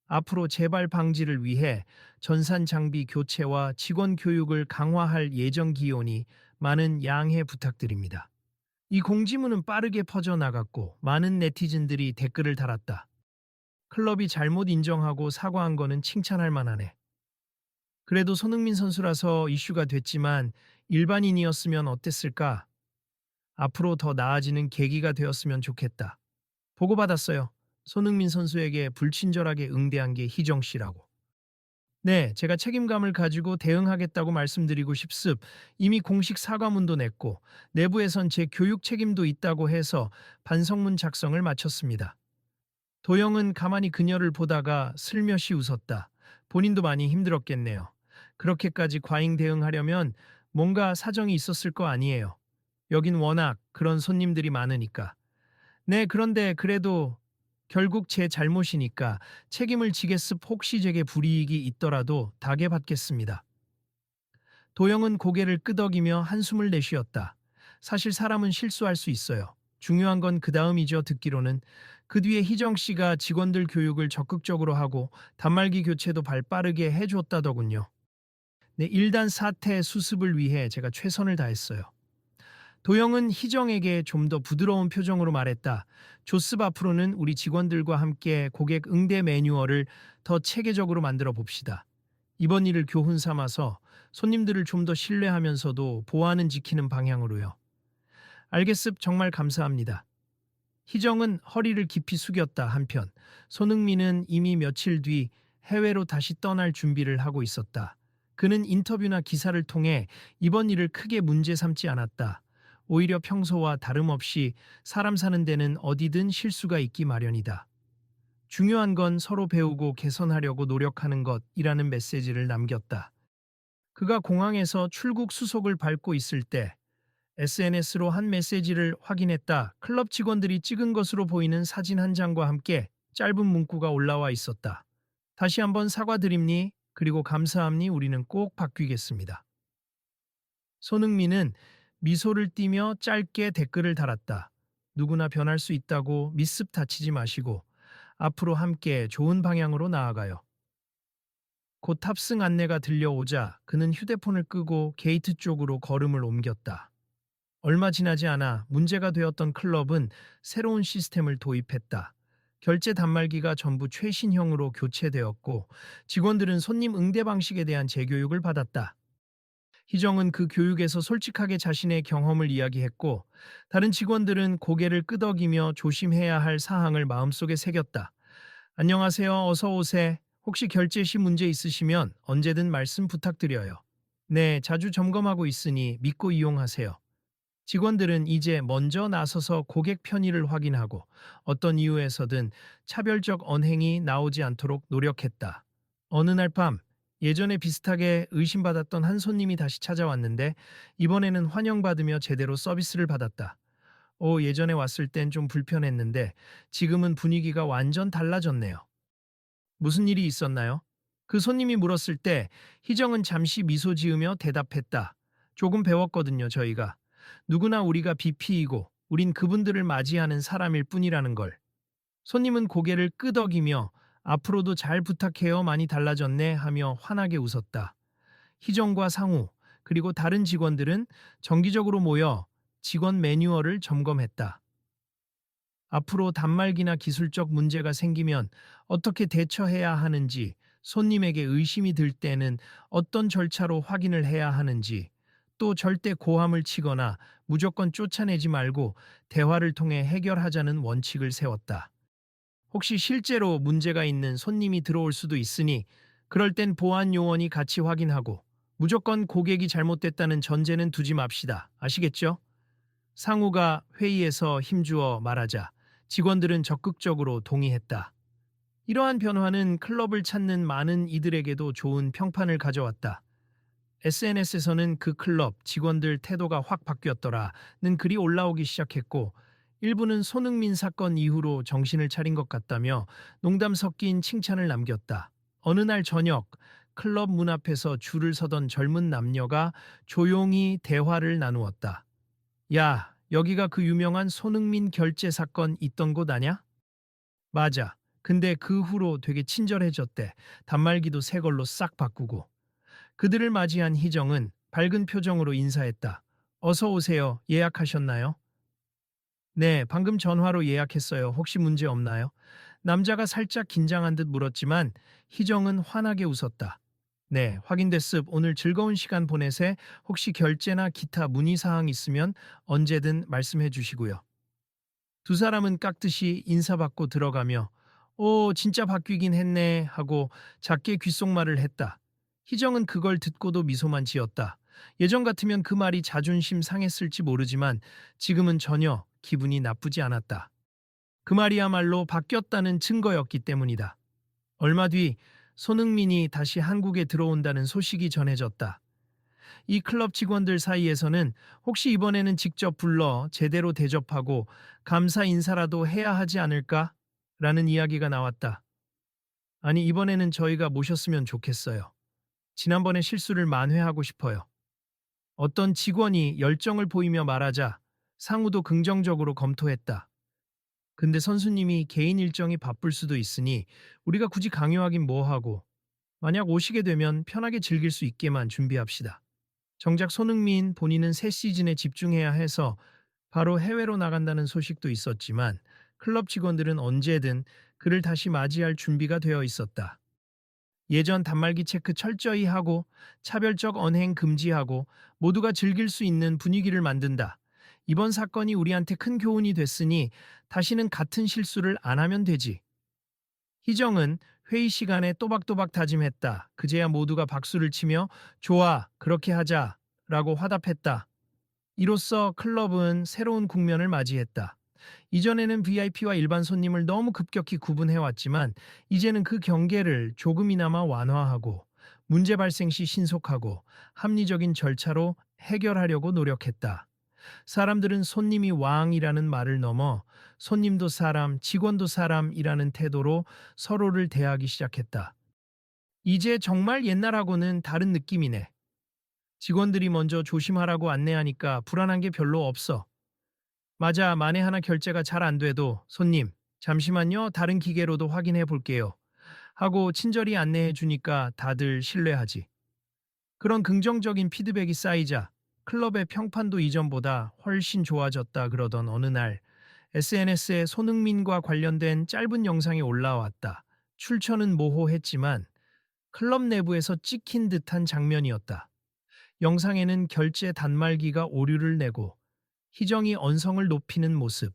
[SPEAKER 1] 앞으로 재발 방지를 위해 전산 장비 교체와 직원 교육을 강화할 예정기오니 많은 양해 부탁드립니다. 이 공지문은 빠르게 퍼져나갔고 많은 네티즌들이 댓글을 달았다. 클럽이 잘못 인정하고 사과한 거는 칭찬할 만하네. 그래도 손흥민 선수라서 이슈가 됐지만 일반인이었으면 어땠을까? 앞으로 더 나아지는 계기가 되었으면 좋겠다. 보고받았어요. 손흥민 선수에게 불친절하게 응대한 게 희정 씨라고. 네, 제가 책임감을 가지고 대응하겠다고 말씀드리고 싶습. 이미 공식 사과문도 냈고 내부에선 제 교육 책임도 있다고 해서 반성문 작성을 마쳤습니다. 도영은 가만히 그녀를 보다가 슬며시 웃었다. 본인도 많이 힘들었겠네요. 그렇게까지 과잉 대응하려면 뭔가 사정이 있었을 거 아니에요. 여긴 워낙 그런 손님들이 많으니까. 네, 그런데 그래도 결국 제 잘못이니까 책임을 지겠습. 혹시 제게 불이익이 있더라도 닭에 받겠습니다. 도영은 고개를 끄덕이며 한숨을 내쉬었다. 사실 사람은 실수할 수 있어요. 중요한 건 그 다음이죠. 듣기로는 그 뒤에 희정 씨가 직원들 교육을 적극적으로 하고 단말기 교체도 발 빠르게 해줬다더군요. 네, 일단 사태 수습을 위해 제가 최선을 다했어요. 도영은 희정에게 좀 더 부드러운 표정으로 말했다. 조습 앞으로는 우리 직원들과 함께 고객 응대 매뉴얼을 더 체계적으로 만들어 봅시다. 이번 일을 교훈 삼아서 손님들을 좀 더 신뢰하면서도 보안은 지키는 방향으로요. 알겠습. 정말 감사합니다. 희정은 허리를 깊이 숙였다. 한편 손흥민은 이미 며칠 뒤 해외로 다시 떠날 준비를 하고 있었다. 그는 인터뷰나 기사를 통해 이번 일을 크게 문제 삼지 않았다. 오히려 평소와 다름없이 사람 사는 데는 어디든 실수가 있기 마련이다. 중요한 건 서로 배우고 개선하려고 노력하는 것이라는 메시지를 남겼다. 그가 공항에서 출국 수속을 밟고 있을 때 SNS로 한 메시지를 확인했다. 클럽 직원들이 찍은 것으로 보이는 사진 한 장과 함께 짧은 문구가 올라와 있었다. 다시 한번 사과드립니? 그리고 감사합니? 우리는 꼭 바뀌겠습니다. 손흥민은 미소를 띠며 짧게 댓글을 달았다. 누구나 변할 수 있다고 미습 다치지 마시고 앞으로 함께 좋은 방향으로 나아가요. 곧 탑승 안내가 들려오자 그는 휴대폰을 끄고 게이트 쪽으로 걸음을 옮겼다. 얼마 지나지 않아 문제가 되었던 클럽은 새로운 시스템을 도입했다. 결제 단말기가 전부 최신형으로 교체되었고 직원들은 손님 응대 방식에 대한 재교육을 받았다. 희정은 그 교육에서 솔직하게 자신의 경험을 이야기했고 다른 직원들은 고개를 끄덕이며 조심해야 할 사항을 마음속에 새겼다. 안녕하세요. 어서 오세. 혹시 결제 시 문제 있으시면 언제든 말씀 부탁드려요. 네, 자주 점검하고 있으니 믿고 이용하세요. 직원들은 이제 먼저 나서서 고객 편의를 확인하고 어떤 이유에서든 차별적 언행이 나오지 않도록 노력했다. 어느 날 밤, 예전에 비슷하게 의심받았던 한 손님이 다시 찾아왔는데 이번에는 환영받으며 제대로 서비스를 받았다. 예전에 왔을 땐 좀 불편했는데 지금은 분위기가 완전 달라졌네요. 무슨 일이 있었나요? 그 손님이 물었을 때 희정은 잠시 미소 지으며 대답했다. 조금 배웠거든요, 저희가. 누구나 우리가 BP이고 우린 그분들을 맞이하는 사람일 뿐이라는 걸. 손님은 고개를 끄덕이며 앞으로도 잘 부탁해요 많이 달라졌네 하며 환하게 웃었다. 희정과 상우 그리고 다른 직원들은 정기적으로 모여 직원 매뉴얼을 점검했다. 앞으로 단말기나 기술적 문제가 생기면 어떻게 대처해야 하는지, 손님에게 의심이 들 때는 어떤 절차로 확인을 해야 하는지, 또 절대 고함을 치거나 무조건 쫓아내지 말고 대화를 통해 해결하자는 원칙을 세웠다. 혹시 실제로 문제가 있는 손님이 들어올 수도 있으니 그럴 땐 보안 요원이 같이 확인하고 무조건 고객이 잘못됐다는 전제는 두지 맙시다. 아시겠죠? 상우가 회의에서 힘주어 말하자 직원들은 적극적으로 동의했다. 이러한 변화는 클럽을 찾는 많은 이들에게도 좋은 평판을 가져왔다. SNS에서는 그 클럽 직원들 태도가 확 바뀌었더라는 글이 올라오기 시작했고, 일부는 손흥민 사건 이후로 정신을 차린 것 같다며 농담 섞인 칭찬을 남겼다. 어느 날 저녁, 클럽 문 앞에서 줄을 서던 젊은 남녀가 조용히 대화를 나누었다. 야, 여기가 그 유명한 손흥민 결제 사건 있던 곳 아냐? 맞아. 근데 그 후로 되게 친절해졌대. 단말기도 새 걸로 싹 바꾸고. 그들을 맞이한 희정은 밝은 표정으로 인사했다. 어서 오세요. 예약하셨나요? 네, 방금 전화로 예약했어요. 혹시 문제 없나요? 남자가 살짝 긴장한 듯 물었지만 희정은 환하게 웃었다. 네, 확인됐습. 오늘 즐거운 시간 보내세. 혹시 결제나 기타 문의사항 있으면 언제든 말씀해 주시고요. 두 사람은 깍듯이 인사받고 들어가며 오, 진짜 바뀌긴 했네 하고 작게 귓속말을 했다. 희정은 그걸 듣고도 미소만 지었다. 예전 같으면 그 말이 자존심 상했을지 모르지만 지금은 전혀 기분이 나쁘지 않았다. 그 말이야말로 바뀌었다는 증거였기 때문이다. 얼마 뒤 손흥민이 다시 한국에 들어온다는 소식이 전해졌다. 이 클럽 직원들 사이에서는 혹시 이번에는 직접 불러 제대로 대접하고 감사 인사라도 해야 하지 않을까? 라는 이야기가 나왔다. 아니, 이번에는 저희가 모셨으면 좋겠어요. 지난번에 실수를 만회하고 싶어요. 어떤 직원이 열정을 보이며 말하자 상우도 긍정적으로 검토했다. 근데 선수님이 개인 일정이 바쁠 수도 있으니 우리가 굳이 강요하긴 뭐하고 만약 오시게 되면 편하게 즐길 수 있게만 준비합시다. 정작 손흥민 본인은 새 시즌에 집중해야 해서 바로 해외로 나간다는 소식도 있었지만 클럽 직원들은 언제든 그를 다시 맞이할 준비가 되어 있었다. 예전 단말기 체크 철저히 하고 차별적 언행 금지하고 모두가 즐길 수 있는 분위기를 만든다. 이번 사건이 우리한테 큰 교훈이 됐으니 다시는 같은 실수를 안 하면 되지. 희정은 회의 시간에 또박또박 다짐했다. 그제야 모두가 박수를 치며 좋아, 그렇게 하자 라고 화답했다. 이로써 클럽은 새로운 국면을 맞이했다. 이전에는 VIP와 일반 손님을 너무 급격히 구분해왔지만 이제는 그 경계를 조금이나마 완화하고 문제 발생 시 신속하고 합리적인 절차로 해결하려고 노력했다. 사람들은 손님이 왕이라는 말을 넘어 손님도 사람, 직원도 사람이라는 태도로 서로를 대하기 시작했다. 이제 정말 옛날하고는 다른 느낌이네. 직원들이 먼저 조심하라고 안내하니까 불안한 게 별로 없어. 맞아, 만에 하나 결제가 잘 안 돼도 손님, 잠시만요. 다른 기계로도 확인해 볼게요. 하고 친절히 안내해 주니까 다들 신뢰하지. 그런 긍정적인 피드백이 쌓이자 클럽의 평판도 이전보다 훨씬 좋아졌다 그러던 어느 날 SNS에 손흥민과 관련된 짧은 영상이 올라왔다. 출처는 모호했지만 클럽 내부에서 찍힌 듯한 장면이었다. 영상에는 결제 단말기가 오류를 내고 희정이 언성을 높이는 모습,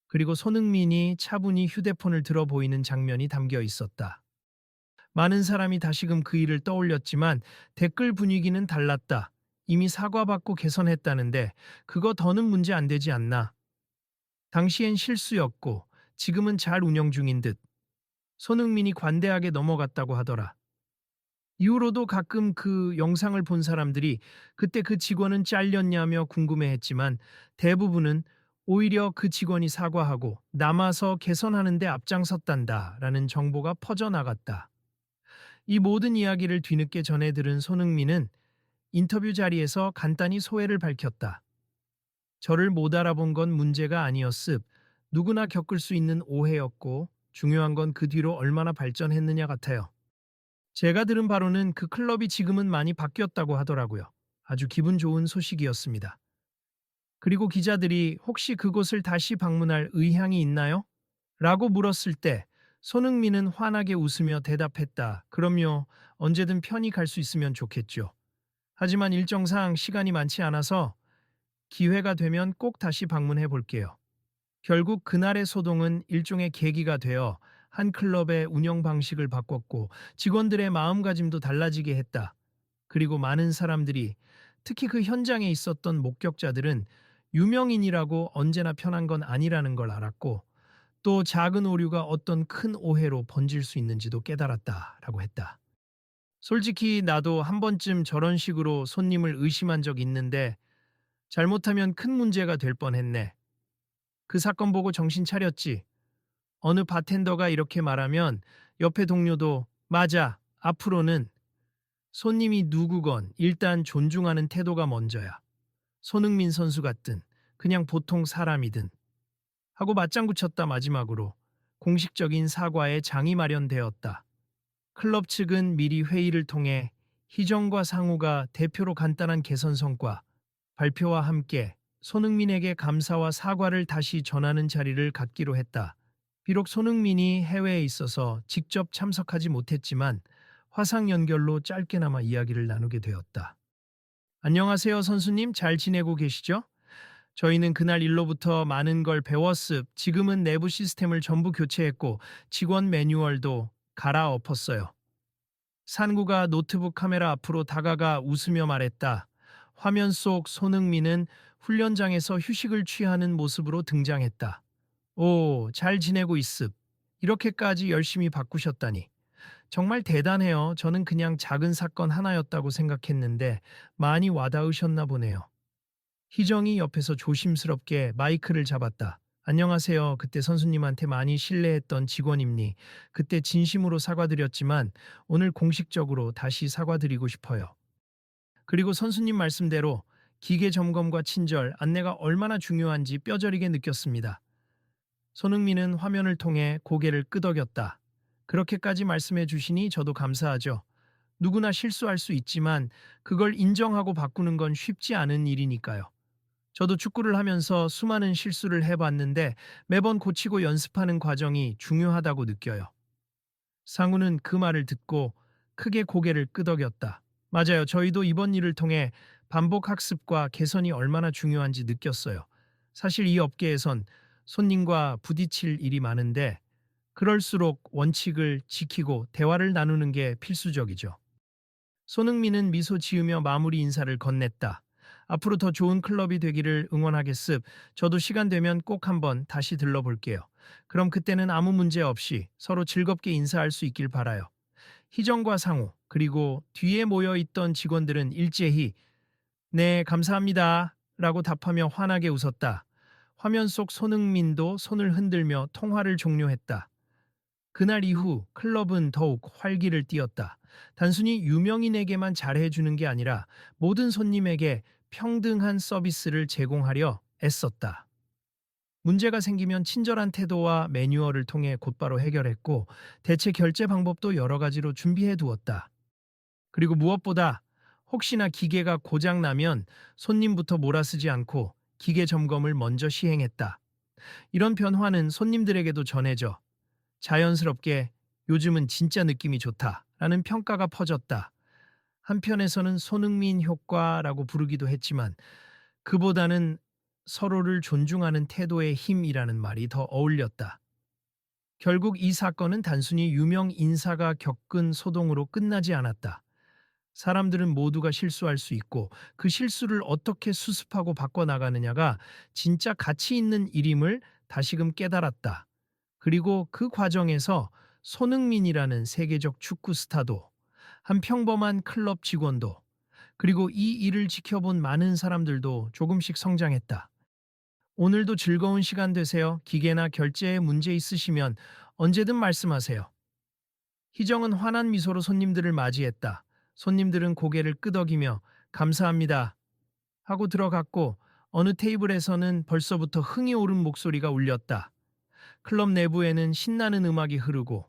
[SPEAKER 1] 그리고 손흥민이 차분히 휴대폰을 들어 보이는 장면이 담겨 있었다. 많은 사람이 다시금 그 일을 떠올렸지만 댓글 분위기는 달랐다. 이미 사과받고 개선했다는데 그거 더는 문제 안 되지 않나. 당시엔 실수였고 지금은 잘 운영 중인 듯. 손흥민이 관대하게 넘어갔다고 하더라. 이후로도 가끔 그 영상을 본 사람들이 그때 그 직원은 잘렸냐며 궁금해했지만 대부분은 오히려 그 직원이 사과하고 남아서 개선하는 데 앞장섰단다라는 정보가 퍼져나갔다. 이 모든 이야기를 뒤늦게 전해 들은 손흥민은 인터뷰 자리에서 간단히 소회를 밝혔다. 저를 못 알아본 건 문제가 아니었습. 누구나 겪을 수 있는 오해였고 중요한 건 그 뒤로 얼마나 발전했느냐 같아요. 제가 들은 바로는 그 클럽이 지금은 많이 바뀌었다고 하더라고요. 아주 기분 좋은 소식이었습니다. 그리고 기자들이 혹시 그곳을 다시 방문할 의향이 있나요? 라고 물었을 때 손흥민은 환하게 웃으며 대답했다. 그럼요. 언제든 편히 갈 수 있으면 좋겠죠. 하지만 일정상 시간이 많지 않아서 기회가 되면 꼭 다시 방문해 볼게요. 결국 그날의 소동은 일종의 계기가 되어 한 클럽의 운영 방식을 바꿨고 직원들의 마음가짐도 달라지게 했다. 그리고 많은 사람들이, 특히 그 현장에 있었던 목격자들은 유명인이라고 언제나 편한 건 아니라는 걸 알았고, 또 작은 오류가 어떤 큰 오해로 번질 수 있는지도 깨달았다라고 했다. 솔직히 나도 한 번쯤 저런 식으로 손님을 의심한 적 있는데 잘못하면 큰 문제가 될 뻔했네. 그 사건 보고 정신 차렸지. 어느 바텐더가 이렇게 말하면 옆에 동료도 맞아. 앞으로는 손님이 누구건 일단 존중하는 태도가 먼저야. 손흥민 선수 같든 그냥 보통 사람이든 하고 맞장구 쳤다. 마지막으로 공식적인 사과의 장이 마련되었다. 클럽 측은 미리 회의를 통해 희정과 상우가 대표로 간단한 개선 성과 발표와 함께 손흥민에게 감사와 사과를 다시 전하는 자리를 갖기로 했다. 비록 손흥민이 해외에 있어서 직접 참석하지 못했지만 화상 연결로 짧게나마 이야기를 나누게 되었다. 안녕하세요, 선수님. 잘 지내고 계시죠? 저희는 그날 일로부터 많은 걸 배웠습. 지금은 내부 시스템을 전부 교체했고 직원 매뉴얼도 갈아엎었어요. 산구가 노트북 카메라 앞으로 다가가 웃으며 말했다. 화면 속 손흥민은 훈련장에서 휴식을 취하는 모습으로 등장했다. 오, 잘 지내고 있습. 이렇게까지 열심히 바꾸셨다니. 정말 대단해요. 저는 그냥 작은 사건 하나였다고 생각했는데 많이 와닿으셨나 보네요. 희정이 옆에서 조심스럽게 마이크를 잡았다. 안녕하세요. 그때 선수님한테 많이 신뢰했던 직원입니. 그때 진심으로 사과드렸지만 오늘 공식적으로 다시 사과드리고 싶어요. 그리고 선수님 말씀대로 기계 점검과 친절, 안내가 얼마나 중요한지 뼈저리게 느꼈습니다. 손흥민은 화면을 통해 고개를 끄덕였다. 그렇게까지 말씀해 주시니 저도 감사하죠. 누구나 실수할 수 있지만 그걸 인정하고 바꾸는 건 쉽지 않은 일이니까요. 저도 축구를 하면서 수많은 실수를 해봤는데 매번 고치고 연습하는 과정이 중요하다고 느껴요. 상우는 그 말을 듣고 크게 고개를 끄덕였다. 맞아요. 저희도 이번 일을 통해 반복 학습과 개선이 얼마나 중요한지 느꼈어요. 사실 이 업계에선 손님과 부딪힐 일이 많은데 그럴수록 원칙을 지키고 대화를 나누는 게 필수적이죠. 손흥민은 미소 지으며 마무리 인사를 건넸다. 앞으로 더 좋은 클럽이 되기를 응원하겠습. 저도 시간 되면 꼭 한번 다시 들러볼게요. 그럼 그때는 아무 문제 없이 서로 즐겁게 인사할 수 있길 바라요. 희정과 상우, 그리고 뒤에 모여있던 직원들은 일제히 네, 감사합니다 라고 답하며 환하게 웃었다. 화면 속 손흥민도 손을 흔들며 통화를 종료했다. 그날 이후 클럽은 더욱 활기를 띠었다. 단순히 유명인에게만 잘해주는 게 아니라 모든 손님에게 평등한 서비스를 제공하려 애썼다. 문제가 생기면 친절한 태도와 매뉴얼을 통해 곧바로 해결했고 대체 결제 방법도 여러 가지로 준비해 두었다. 그리고 무엇보다 혹시나 기계가 고장 나면 손님부터 몰아쓰지 않고 기계 점검을 먼저 시행했다. 이런 변화는 손님들에게도 전해져 자연스럽게 요즘은 진짜 느낌이 좋다라는 평가가 퍼졌다. 한편에서는 손흥민 효과라고 부르기도 했지만 그보다는 서로를 존중하는 태도의 힘이라는 말이 더 어울렸다. 결국 이 사건은 단순히 유명 인사가 겪은 소동으로 끝나지 않았다. 사람들은 모두가 실수할 수 있고 그 실수를 어떻게 수습하고 바꿔나가느냐가 진짜 가치 있는 일임을 다시금 깨달았다. 그리고 그 과정에서 손흥민이라는 세계적 축구 스타도 한 평범한 클럽 직원도 그리고 이 일을 지켜본 많은 사람들도 조금씩 성장했다. 오늘도 즐거운 시간 되세요. 기계나 결제에 문제 있으시면 언제든 말씀하세요. 희정은 환한 미소로 손님들을 맞이했다. 손님들은 고개를 끄덕이며 감사합니다 하고 들어갔고 어느 테이블에서는 벌써부터 흥이 오른 목소리가 울렸다. 클럽 내부에는 신나는 음악이 흐르고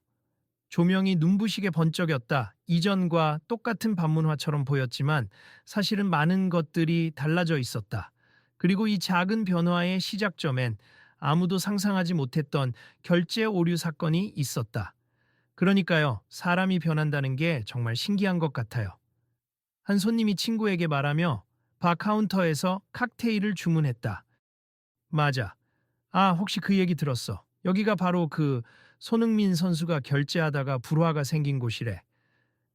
[SPEAKER 1] 조명이 눈부시게 번쩍였다. 이전과 똑같은 방문화처럼 보였지만 사실은 많은 것들이 달라져 있었다. 그리고 이 작은 변화의 시작점엔 아무도 상상하지 못했던 결제 오류 사건이 있었다. 그러니까요, 사람이 변한다는 게 정말 신기한 것 같아요. 한 손님이 친구에게 말하며 바 카운터에서 칵테일을 주문했다. 맞아. 아, 혹시 그 얘기 들었어. 여기가 바로 그 손흥민 선수가 결제하다가 불화가 생긴 곳이래.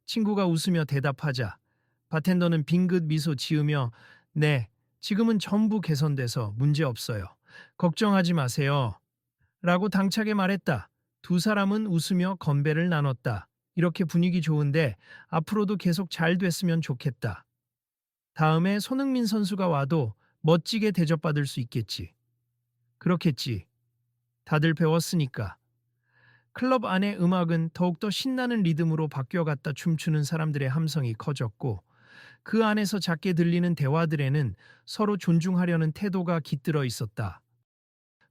[SPEAKER 1] 친구가 웃으며 대답하자 바텐더는 빙긋 미소 지으며 네, 지금은 전부 개선돼서 문제 없어요. 걱정하지 마세요. 라고 당차게 말했다. 두 사람은 웃으며 건배를 나눴다. 이렇게 분위기 좋은데 앞으로도 계속 잘 됐으면 좋겠다. 다음에 손흥민 선수가 와도 멋지게 대접받을 수 있겠지. 그렇겠지. 다들 배웠으니까. 클럽 안의 음악은 더욱더 신나는 리듬으로 바뀌어갔다. 춤추는 사람들의 함성이 커졌고 그 안에서 작게 들리는 대화들에는 서로 존중하려는 태도가 깃들어 있었다.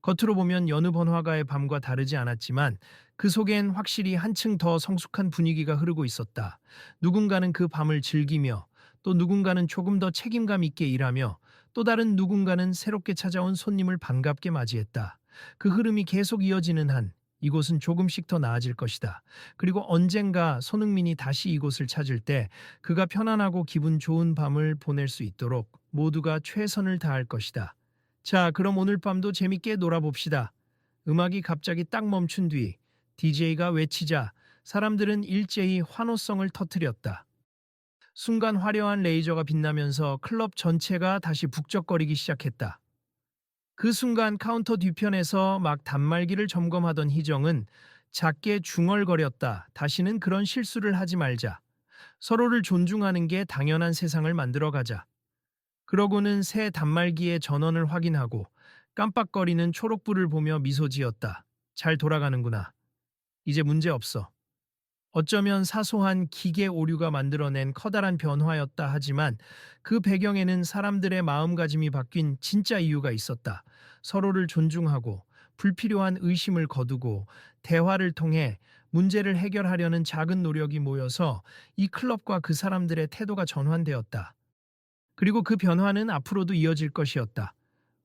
[SPEAKER 1] 겉으로 보면 여느 번화가의 밤과 다르지 않았지만 그 속엔 확실히 한층 더 성숙한 분위기가 흐르고 있었다. 누군가는 그 밤을 즐기며 또 누군가는 조금 더 책임감 있게 일하며 또 다른 누군가는 새롭게 찾아온 손님을 반갑게 맞이했다. 그 흐름이 계속 이어지는 한 이곳은 조금씩 더 나아질 것이다. 그리고 언젠가 손흥민이 다시 이곳을 찾을 때 그가 편안하고 기분 좋은 밤을 보낼 수 있도록 모두가 최선을 다할 것이다. 자, 그럼 오늘 밤도 재밌게 놀아봅시다. 음악이 갑자기 딱 멈춘 뒤 DJ가 외치자 사람들은 일제히 환호성을 터뜨렸다. 순간 화려한 레이저가 빛나면서 클럽 전체가 다시 북적거리기 시작했다. 그 순간 카운터 뒤편에서 막 단말기를 점검하던 희정은 작게 중얼거렸다. 다시는 그런 실수를 하지 말자. 서로를 존중하는 게 당연한 세상을 만들어가자. 그러고는 새 단말기의 전원을 확인하고 깜빡거리는 초록불을 보며 미소 지었다. 잘 돌아가는구나. 이제 문제 없어. 어쩌면 사소한 기계 오류가 만들어낸 커다란 변화였다 하지만 그 배경에는 사람들의 마음가짐이 바뀐 진짜 이유가 있었다. 서로를 존중하고 불필요한 의심을 거두고 대화를 통해 문제를 해결하려는 작은 노력이 모여서 이 클럽과 그 사람들의 태도가 전환되었다. 그리고 그 변화는 앞으로도 이어질 것이었다.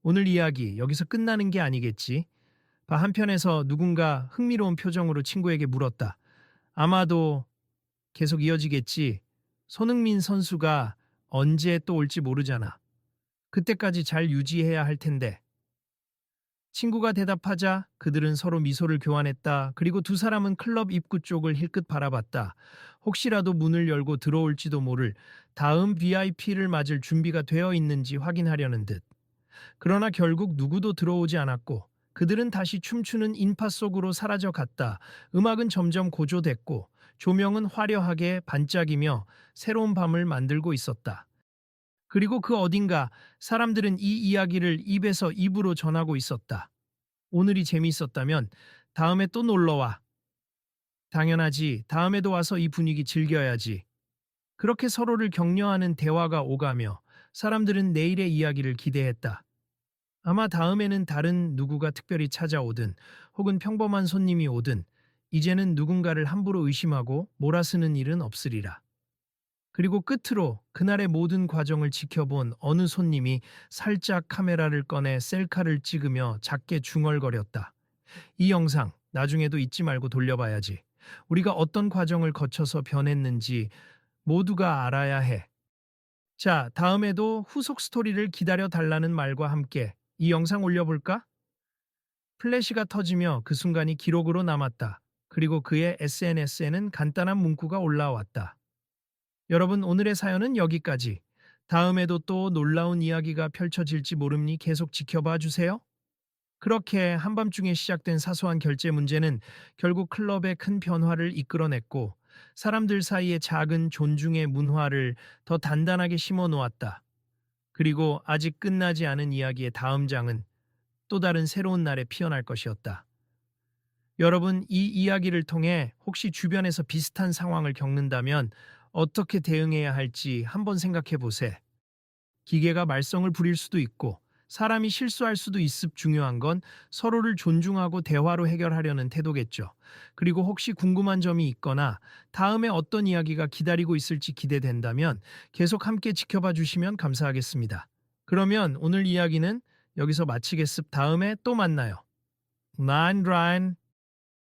[SPEAKER 1] 오늘 이야기 여기서 끝나는 게 아니겠지. 한편에서 누군가 흥미로운 표정으로 친구에게 물었다. 아마도 계속 이어지겠지. 손흥민 선수가 언제 또 올지 모르잖아. 그때까지 잘 유지해야 할 텐데. 친구가 대답하자 그들은 서로 미소를 교환했다. 그리고 두 사람은 클럽 입구 쪽을 힐끗 바라봤다. 혹시라도 문을 열고 들어올지도 모를 다음 VIP를 맞을 준비가 되어 있는지 확인하려는 듯. 그러나 결국 누구도 들어오지 않았고 그들은 다시 춤추는 인파 속으로 사라져 갔다. 음악은 점점 고조됐고 조명은 화려하게 반짝이며 새로운 밤을 만들고 있었다. 그리고 그 어딘가 사람들은 이 이야기를 입에서 입으로 전하고 있었다. 오늘이 재미있었다면 다음에 또 놀러와. 당연하지. 다음에도 와서 이 분위기 즐겨야지. 그렇게 서로를 격려하는 대화가 오가며 사람들은 내일의 이야기를 기대했다. 아마 다음에는 다른 누구가 특별히 찾아오든 혹은 평범한 손님이 오든 이제는 누군가를 함부로 의심하고 몰아쓰는 일은 없으리라. 그리고 끝으로 그날의 모든 과정을 지켜본 어느 손님이 살짝 카메라를 꺼내 셀카를 찍으며 작게 중얼거렸다. 이 영상 나중에도 잊지 말고 돌려봐야지. 우리가 어떤 과정을 거쳐서 변했는지 모두가 알아야 해. 자, 다음에도 후속 스토리를 기다려 달라는 말과 함께 이 영상 올려볼까? 플래시가 터지며 그 순간이 기록으로 남았다. 그리고 그의 SNS에는 간단한 문구가 올라왔다. 여러분, 오늘의 사연은 여기까지. 다음에도 또 놀라운 이야기가 펼쳐질지 모르니 계속 지켜봐 주세요. 그렇게 한밤중에 시작된 사소한 결제 문제는 결국 클럽의 큰 변화를 이끌어냈고 사람들 사이의 작은 존중의 문화를 더 단단하게 심어 놓았다. 그리고 아직 끝나지 않은 이야기의 다음 장은 또 다른 새로운 날에 피어날 것이었다. 여러분, 이 이야기를 통해 혹시 주변에서 비슷한 상황을 겪는다면 어떻게 대응해야 할지 한번 생각해 보세요. 기계가 말썽을 부릴 수도 있고 사람이 실수할 수도 있습. 중요한 건 서로를 존중하고 대화로 해결하려는 태도겠죠. 그리고 혹시 궁금한 점이 있거나 다음에 어떤 이야기가 기다리고 있을지 기대된다면 계속 함께 지켜봐 주시면 감사하겠습니다. 그러면 오늘 이야기는 여기서 마치겠습. 다음에 또 만나요. Nein, Ryan.